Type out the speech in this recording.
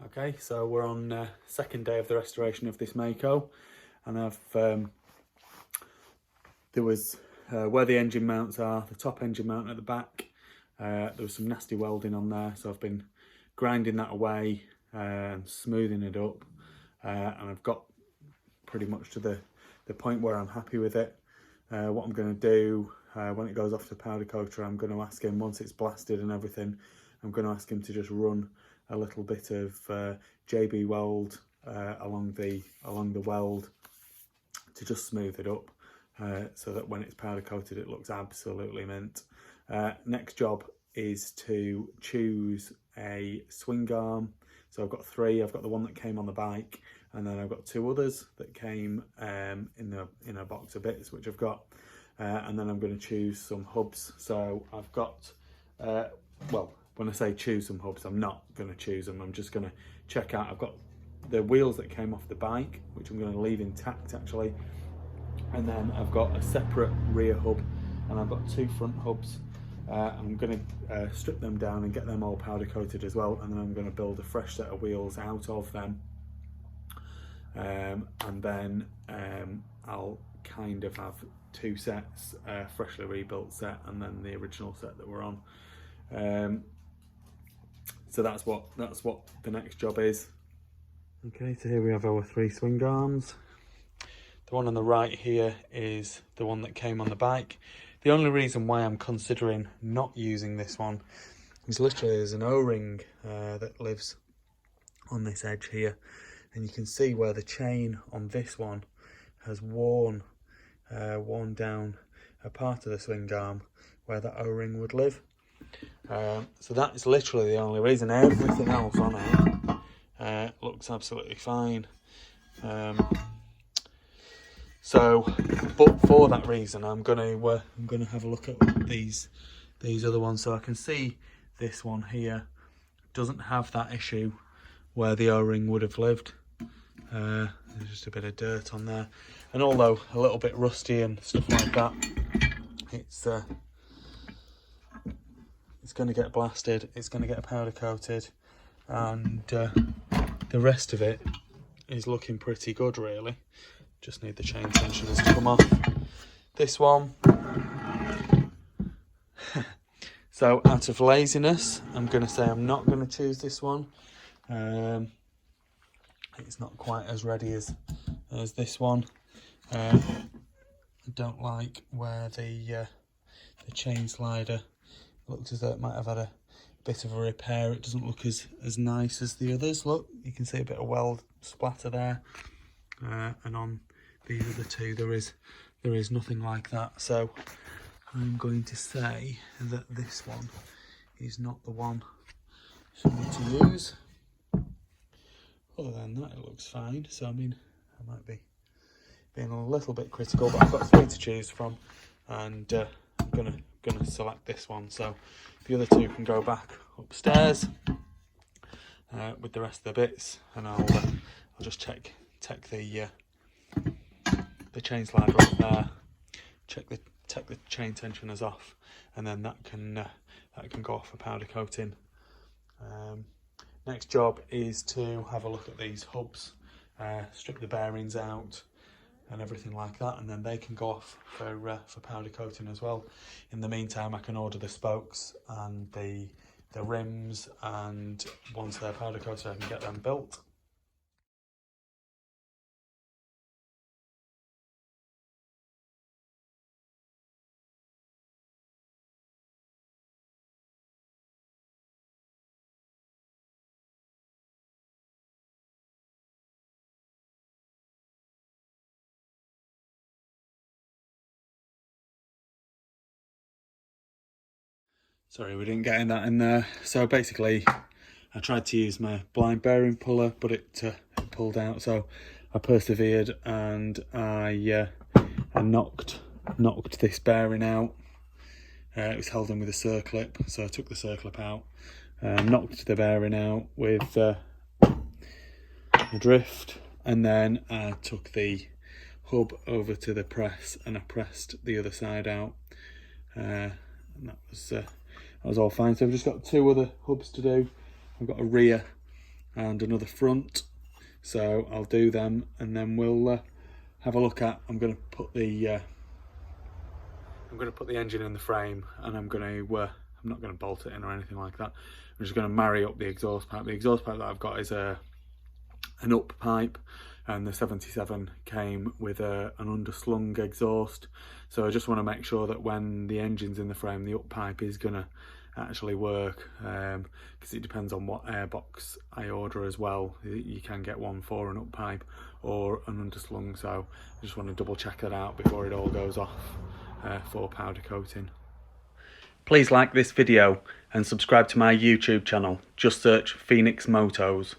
Okay, so we're on second day of the restoration of this Maico, and I've there was where the engine mounts are, the top engine mount at the back, there was some nasty welding on there, so I've been grinding that away and smoothing it up, and I've got pretty much to the point where I'm happy with it. What I'm going to do when it goes off the powder coater, I'm going to ask him, once it's blasted and everything, I'm going to ask him to just run a little bit of JB weld along the weld to just smooth it up, so that when it's powder coated it looks absolutely mint. Next job is to choose a swing arm. So I've got three. I've got the one that came on the bike, and then I've got two others that came in a box of bits, which I've got, and then I'm going to choose some hubs. So I've got well, when I say choose some hubs, I'm not going to choose them. I'm just going to check out. I've got the wheels that came off the bike, which I'm going to leave intact actually, and then I've got a separate rear hub, and I've got two front hubs. I'm going to strip them down and get them all powder coated as well, and then I'm going to build a fresh set of wheels out of them, and then I'll kind of have two sets, freshly rebuilt set and then the original set that we're on. So that's what the next job is. Okay, so here we have our three swing arms. The one on the right here is the one that came on the bike. The only reason why I'm considering not using this one is literally there's an O-ring that lives on this edge here, and you can see where the chain on this one has worn down a part of the swing arm where that O-ring would live. So that is literally the only reason. Everything else on it looks absolutely fine. But for that reason, I'm gonna have a look at these other ones. So I can see this one here doesn't have that issue where the O-ring would have lived. There's just a bit of dirt on there, and although a little bit rusty and stuff like that, it's going to get blasted. It's going to get powder coated, and the rest of it is looking pretty good really. Just need the chain tensioners to come off. This one, so out of laziness, I'm going to say I'm not going to choose this one. It's not quite as ready as this one. I don't like where the chain slider looks as though it might have had a bit of a repair. It doesn't look as nice as the others. Look, you can see a bit of weld splatter there, and on these other two there is nothing like that. So I'm going to say that this one is not the one for me to use. Other than that, it looks fine. So I mean, I might be being a little bit critical, but I've got three to choose from, and I'm gonna select this one. So the other two can go back upstairs with the rest of the bits, and I'll just take the chain slider off there, take the chain tensioners off, and then that can go off for powder coating. Next job is to have a look at these hubs, strip the bearings out and everything like that, and then they can go off for powder coating as well. In the meantime, I can order the spokes and the rims, and once they're powder coated I can get them built. Sorry, we didn't get that in there. So basically, I tried to use my blind bearing puller, but it pulled out. So I persevered, and I knocked this bearing out. It was held in with a circlip, so I took the circlip out, knocked the bearing out with a drift, and then I took the hub over to the press and I pressed the other side out, and that was all fine. So I've just got two other hubs to do. I've got a rear and another front. So I'll do them, and then we'll have a look at. I'm going to put the engine in the frame, and I'm not going to bolt it in or anything like that. I'm just going to marry up the exhaust pipe. The exhaust pipe that I've got is an up pipe, and the 77 came with an underslung exhaust. So I just want to make sure that when the engine's in the frame, the up pipe is going to actually work, because it depends on what airbox I order as well. You can get one for an up pipe or an underslung, so I just want to double check that out before it all goes off for powder coating. Please like this video and subscribe to my YouTube channel. Just search Phoenix Motos.